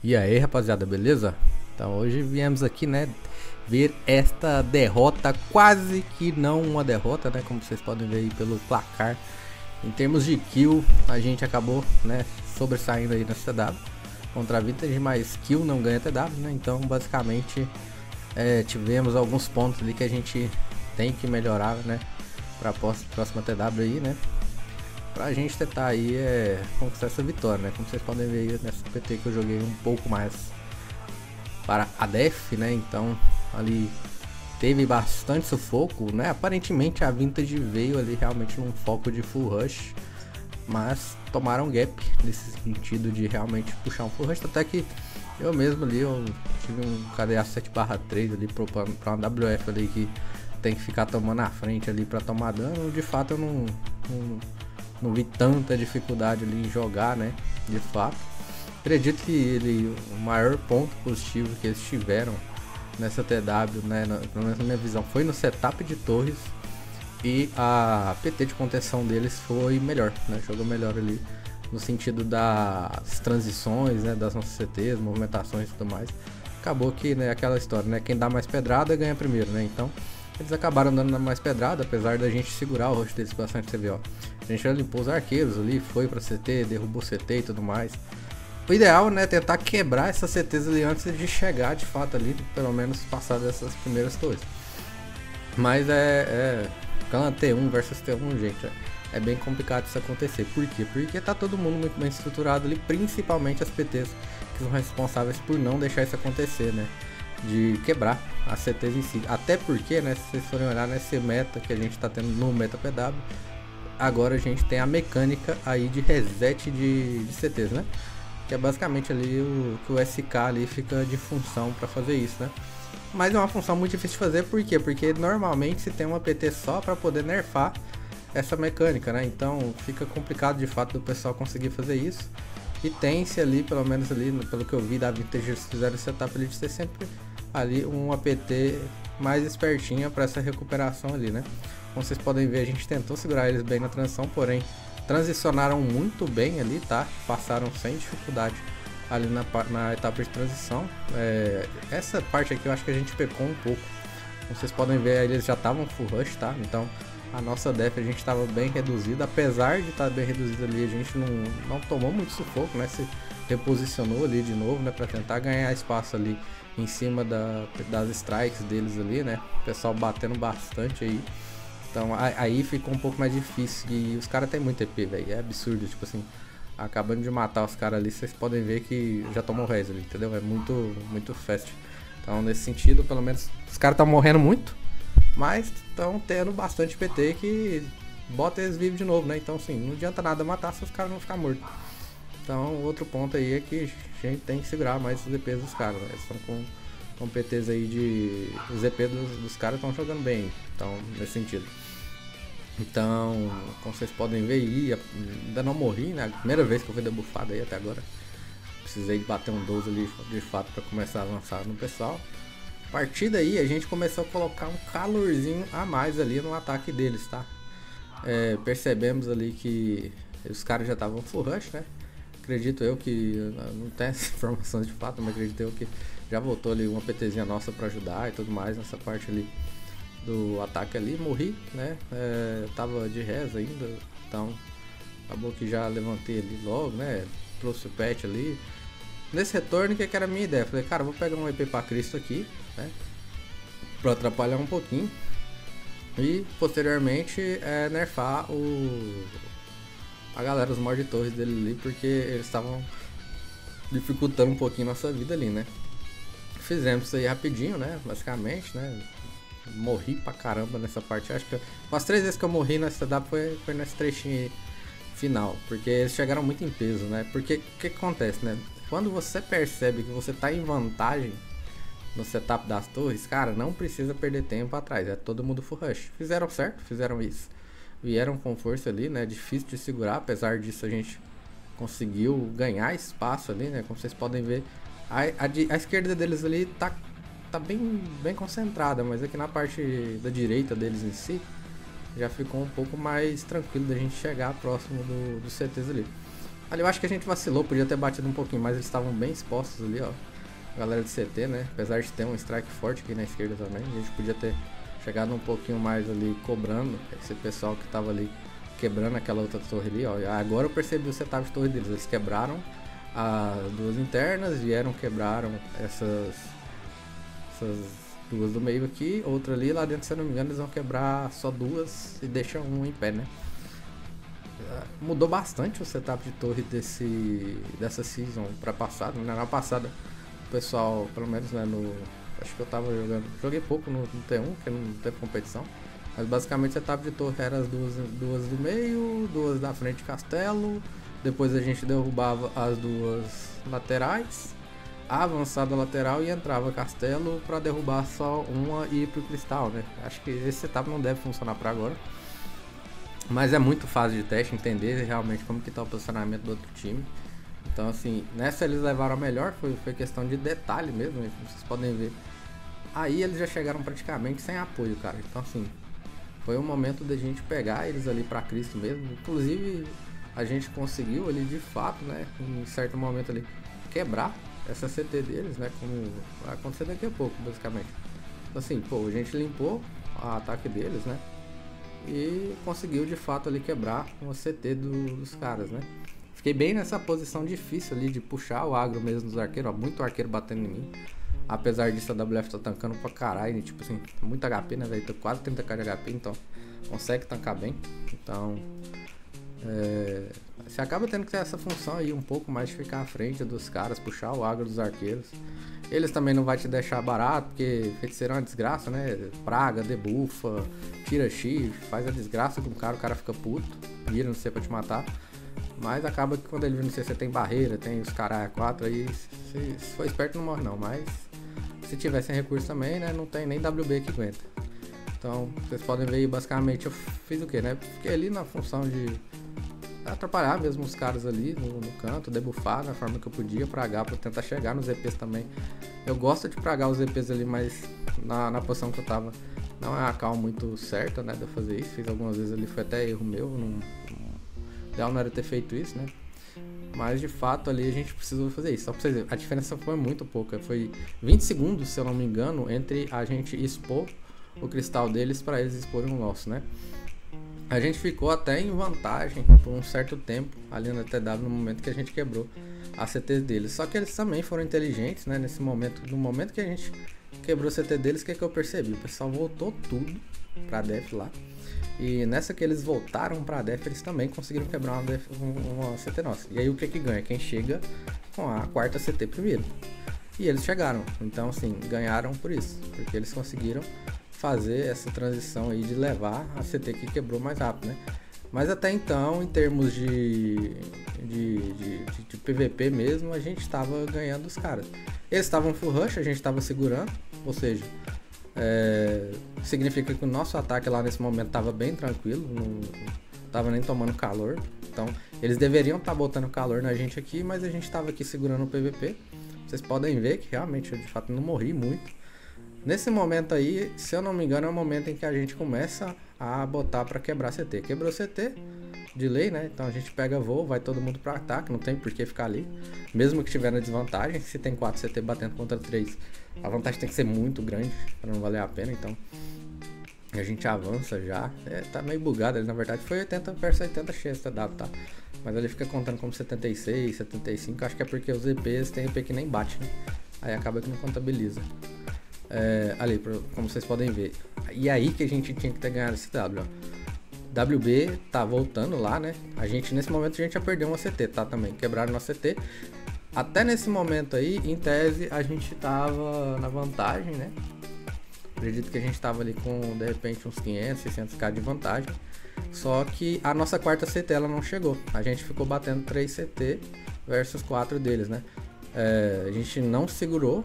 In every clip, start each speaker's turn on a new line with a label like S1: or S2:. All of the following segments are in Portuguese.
S1: E aí, rapaziada, beleza? Então hoje viemos aqui, né, ver esta derrota, quase que não uma derrota, né, como vocês podem ver aí pelo placar. Em termos de kill, a gente acabou, né, sobressaindo aí nessa TW contra a Vintage, mas kill não ganha TW, né, então basicamente tivemos alguns pontos ali que a gente tem que melhorar, né, para a próxima TW aí, né, pra gente tentar aí conquistar essa vitória, né? Como vocês podem ver aí nessa PT que eu joguei um pouco mais para a def, né? Então ali teve bastante sufoco, né? Aparentemente a Vintage veio ali realmente num foco de full rush, mas tomaram gap nesse sentido de realmente puxar um full rush, até que eu mesmo ali, eu tive um KDA 7/3 ali pra uma WF ali que tem que ficar tomando a frente ali pra tomar dano. De fato eu não vi tanta dificuldade ali em jogar, né? De fato. Acredito que o maior ponto positivo que eles tiveram nessa TW, né? Pelo menos na minha visão, foi no setup de torres. E a PT de contenção deles foi melhor, né? Jogou melhor ali no sentido das transições, né? Das nossas CTs, movimentações e tudo mais. Acabou que, né, aquela história, né? Quem dá mais pedrada ganha primeiro, né? Então eles acabaram dando mais pedrada, apesar da gente segurar o rosto deles bastante, você vê, ó. A gente já limpou os arqueiros ali, foi pra CT, derrubou CT e tudo mais. O ideal, né, é tentar quebrar essas CTs ali antes de chegar de fato ali, pelo menos passar dessas primeiras torres. Mas clã T1 versus T1, gente, é bem complicado isso acontecer. Por quê? Porque tá todo mundo muito bem estruturado ali, principalmente as PTs que são responsáveis por não deixar isso acontecer, né? De quebrar as CTs em si. Até porque, né, se vocês forem olhar nesse meta que a gente tá tendo no meta PW, agora a gente tem a mecânica aí de reset de CTs, né? Que é basicamente ali que o SK ali fica de função para fazer isso, né? Mas é uma função muito difícil de fazer, por quê? Porque normalmente se tem uma PT só para poder nerfar essa mecânica, né? Então fica complicado de fato do pessoal conseguir fazer isso. E tem-se ali, pelo menos ali, pelo que eu vi da Vintage, eles fizeram esse setup ali de ter sempre ali uma PT mais espertinha para essa recuperação ali, né? Como vocês podem ver, a gente tentou segurar eles bem na transição, porém transicionaram muito bem ali, tá? Passaram sem dificuldade ali na etapa de transição. Essa parte aqui eu acho que a gente pecou um pouco. Como vocês podem ver, eles já estavam full rush, tá? Então a nossa def a gente estava bem reduzida, apesar de estar bem reduzida ali, a gente não tomou muito sufoco, né? Se reposicionou ali de novo, né? Para tentar ganhar espaço ali em cima das strikes deles ali, né? O pessoal batendo bastante aí. Então aí ficou um pouco mais difícil. E os caras têm muito EP, velho. É absurdo, tipo assim. Acabando de matar os caras ali, vocês podem ver que já tomou res ali, entendeu? É muito, muito fast. Então nesse sentido, pelo menos, os caras estão morrendo muito, mas estão tendo bastante PT que bota eles vivos de novo, né? Então assim, não adianta nada matar se os caras não ficar mortos. Então outro ponto aí é que a gente tem que segurar mais os EPs dos caras, né? Eles estão com PTs aí de... Os EP dos caras estão jogando bem, então nesse sentido. Então, como vocês podem ver aí, ainda não morri, né? A primeira vez que eu fui debuffado aí até agora. Precisei de bater um 12 ali de fato para começar a avançar no pessoal. A partir daí a gente começou a colocar um calorzinho a mais ali no ataque deles, tá? Percebemos ali que os caras já estavam full rush, né? Acredito eu que, não tem essas informações de fato, mas acredito eu que já voltou ali uma PTzinha nossa para ajudar e tudo mais nessa parte ali do ataque ali. Morri, né? Tava de res ainda, então acabou que já levantei ali logo, né? Trouxe o pet ali. Nesse retorno, que era a minha ideia? Falei, cara, vou pegar um EP pra Cristo aqui, né? Pra atrapalhar um pouquinho. E posteriormente nerfar a galera, os mordes de torres dele ali, porque eles estavam dificultando um pouquinho nossa vida ali, né? Fizemos isso aí rapidinho, né? Basicamente, né? Morri pra caramba nessa parte. Acho que umas 3 vezes que eu morri nessa setup foi nesse trechinho aí final, porque eles chegaram muito em peso, né? Porque o que acontece, né? Quando você percebe que você tá em vantagem no setup das torres, cara, não precisa perder tempo atrás, é todo mundo full rush. Fizeram certo, fizeram isso. Vieram com força ali, né? Difícil de segurar, apesar disso a gente conseguiu ganhar espaço ali, né? Como vocês podem ver, a esquerda deles ali tá bem concentrada, mas aqui na parte da direita deles em si já ficou um pouco mais tranquilo da gente chegar próximo dos CTs ali. Ali eu acho que a gente vacilou, podia ter batido um pouquinho mais, eles estavam bem expostos ali, ó. Galera de CT, né? Apesar de ter um strike forte aqui na esquerda também, a gente podia ter chegado um pouquinho mais ali cobrando esse pessoal que tava ali quebrando aquela outra torre ali, ó. Agora eu percebi o setup de torre deles, eles quebraram as duas internas, vieram, quebraram essas duas do meio aqui, outra ali, lá dentro, se eu não me engano, eles vão quebrar só duas e deixam um em pé, né? Mudou bastante o setup de torre dessa season pra passada, né? Na passada, o pessoal, pelo menos, né, acho que eu tava joguei pouco no T1, porque não teve competição, mas basicamente o setup de torre era as duas do meio, duas da frente de castelo, depois a gente derrubava as duas laterais, a avançada lateral e entrava castelo para derrubar só uma e ir pro cristal, né? Acho que esse setup não deve funcionar para agora, mas é muito fácil de teste, entender realmente como que tá o posicionamento do outro time. Então assim, nessa eles levaram a melhor, foi questão de detalhe mesmo, como vocês podem ver. Aí eles já chegaram praticamente sem apoio, cara. Então assim, foi um momento da gente pegar eles ali pra Cristo mesmo. Inclusive a gente conseguiu ali de fato, né, em certo momento ali, quebrar essa CT deles, né, como vai acontecer daqui a pouco, basicamente. Então assim, pô, a gente limpou o ataque deles, né, e conseguiu de fato ali quebrar uma CT dos caras, né. Fiquei bem nessa posição difícil ali de puxar o agro mesmo dos arqueiros, ó, muito arqueiro batendo em mim. Apesar disso, a WF tá tancando pra caralho, tipo assim, muito HP, né, velho, tô quase 30k de HP, então consegue tancar bem. Então, você acaba tendo que ter essa função aí um pouco mais de ficar à frente dos caras, puxar o agro dos arqueiros. Eles também não vai te deixar barato, porque feiticeiro é uma desgraça, né? Praga, debufa, tira chifre, faz a desgraça com o cara fica puto, vira no C pra te matar. Mas acaba que quando ele vira no C, você tem barreira, tem os caras 4 aí, se for esperto não morre não, mas se tiver sem recurso também, né? Não tem nem WB que aguenta. Então, vocês podem ver aí, basicamente eu fiz o que, né? Fiquei ali na função de atrapalhar mesmo os caras ali no canto, debufar da forma que eu podia, pragar pra tentar chegar nos EPs também. Eu gosto de pragar os EPs ali, mas na posição que eu tava não é a cal muito certa, né, de eu fazer isso. Fiz algumas vezes ali, foi até erro meu, ideal não era ter feito isso, né. Mas de fato ali a gente precisou fazer isso. Só pra vocês verem, a diferença foi muito pouca, foi 20 segundos, se eu não me engano, entre a gente expor o cristal deles para eles exporem o nosso, né. A gente ficou até em vantagem por um certo tempo ali na TW no momento que a gente quebrou a CT deles. Só que eles também foram inteligentes, né? Nesse momento, no momento que a gente quebrou a CT deles, o que eu percebi? O pessoal voltou tudo pra def lá. E nessa que eles voltaram pra def, eles também conseguiram quebrar uma CT nossa. E aí o que ganha? Quem chega com a quarta CT primeiro. E eles chegaram. Então assim, ganharam por isso. Porque eles conseguiram fazer essa transição aí de levar a CT que quebrou mais rápido, né? Mas até então, em termos de PVP mesmo, a gente estava ganhando os caras. Eles estavam full rush, a gente estava segurando, ou seja, significa que o nosso ataque lá nesse momento estava bem tranquilo, não estava nem tomando calor. Então, eles deveriam estar botando calor na gente aqui, mas a gente estava aqui segurando o PVP. Vocês podem ver que realmente eu de fato não morri muito. Nesse momento aí, se eu não me engano, é o momento em que a gente começa a botar para quebrar CT. Quebrou CT, de lei, né? Então a gente pega voo, vai todo mundo para ataque, não tem por que ficar ali. Mesmo que tiver na desvantagem, se tem 4 CT batendo contra 3, a vantagem tem que ser muito grande para não valer a pena, então a gente avança já. Tá meio bugado, na verdade foi 80 versus 80 XTW, tá? Mas ele fica contando como 76, 75, acho que é porque os EPs tem EP que nem bate, né? Aí acaba que não contabiliza. Ali, como vocês podem ver. E aí que a gente tinha que ter ganhado esse W, ó. WB tá voltando lá, né? A gente, nesse momento, a gente já perdeu uma CT, tá? Também, quebraram nossa CT. Até nesse momento aí, em tese, a gente tava na vantagem, né? Acredito que a gente tava ali com, de repente, uns 500, 600k de vantagem. Só que a nossa quarta CT, ela não chegou. A gente ficou batendo 3 CT versus 4 deles, né? A gente não segurou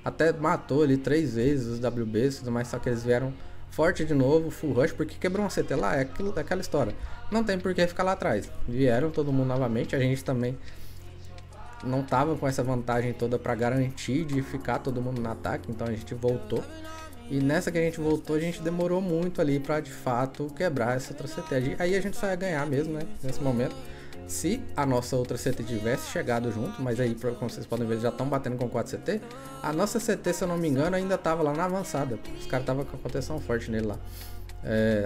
S1: até matou ali 3 vezes os WBs, mas só que eles vieram forte de novo, full rush, porque quebrou uma CT lá, é aquela história, não tem por que ficar lá atrás, vieram todo mundo novamente, a gente também não tava com essa vantagem toda para garantir de ficar todo mundo no ataque, então a gente voltou, e nessa que a gente voltou, a gente demorou muito ali para de fato quebrar essa outra CT, aí a gente só ia ganhar mesmo, né, nesse momento. Se a nossa outra CT tivesse chegado junto, mas aí, como vocês podem ver, eles já estão batendo com 4 CT. A nossa CT, se eu não me engano, ainda tava lá na avançada. Os caras estavam com a proteção forte nele lá.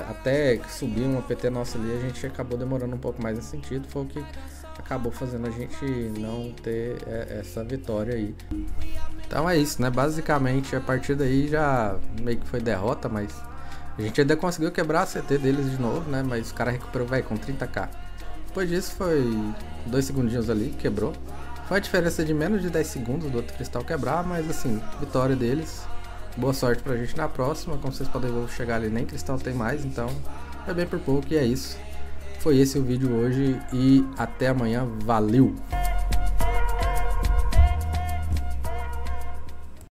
S1: Até que subir uma PT nossa ali, a gente acabou demorando um pouco mais nesse sentido. Foi o que acabou fazendo a gente não ter essa vitória aí. Então é isso, né? Basicamente, a partir daí já meio que foi derrota, mas a gente ainda conseguiu quebrar a CT deles de novo, né? Mas o cara recuperou, velho, com 30k. Depois disso foi 2 segundinhos ali, quebrou. Foi a diferença de menos de 10 segundos do outro cristal quebrar, mas assim, vitória deles. Boa sorte pra gente na próxima. Como vocês podem ver, eu vou chegar ali, nem cristal tem mais, então é bem por pouco e é isso. Foi esse o vídeo hoje e até amanhã, valeu!